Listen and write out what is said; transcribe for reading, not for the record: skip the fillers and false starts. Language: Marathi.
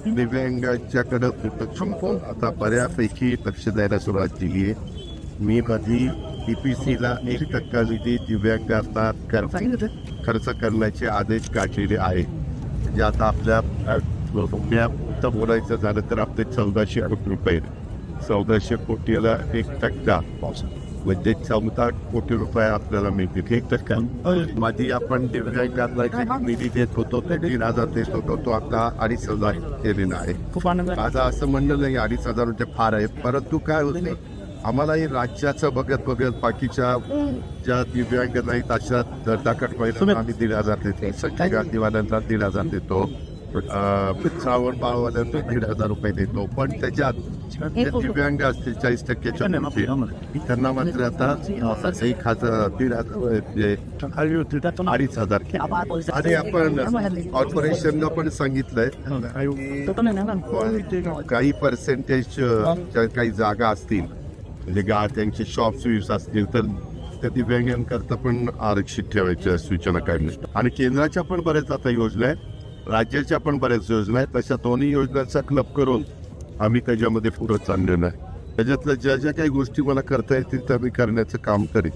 दिव्यांगांच्याकडे आता बऱ्यापैकी लक्ष द्यायला सुरुवात केली आहे. मी माझी EPCला 1% निधी दिव्यांगांना खर्च करण्याचे आदेश काढलेले आहे. म्हणजे आता आपल्या बोलायचं झालं तर आपले 1400 कोटी रुपये, 1400 कोटीला 1% म्हणजे 14 कोटी रुपये आपल्याला मिळतील. 1% माझी आपण दिव्यांगांना निधी देत होतो ते 3,000 देत होतो, तो आता 2,500 केलेला आहे. माझं असं म्हणणं नाही 2,500 म्हणजे फार आहे, परंतु काय होते आम्हालाही राज्याचं बघत बाकीच्या ज्या दिव्यांग नाहीत अशा दरदाकट पैसा आम्ही 1,000 देतो, सगळ्या दिवाल्यांना 1,000 देतो, श्रावण बाळवाल्यांना 1,500 रुपये देतो. पण त्याच्यात दिव्यांग असतील 40%च्या त्यांना मात्र आता 2,500 आणि आपण कॉर्पोरेशनला पण सांगितलंय काही पर्सेंटेज काही जागा असतील म्हणजे त्यांचे शॉप्स यूज असतील तर त्या दिव्यांगांकरता पण आरक्षित ठेवायच्या सूचना काढल्या. आणि केंद्राच्या पण बऱ्याच आता योजना आहेत, राज्याच्या पण बऱ्याच योजना आहेत. तशा दोन्ही योजनांचा क्लब करून आम्ही त्याच्यामध्ये पुढे चाललेलो आहे. त्याच्यातल्या ज्या ज्या काही गोष्टी मला करता येतील त्या मी करण्याचं काम करेन.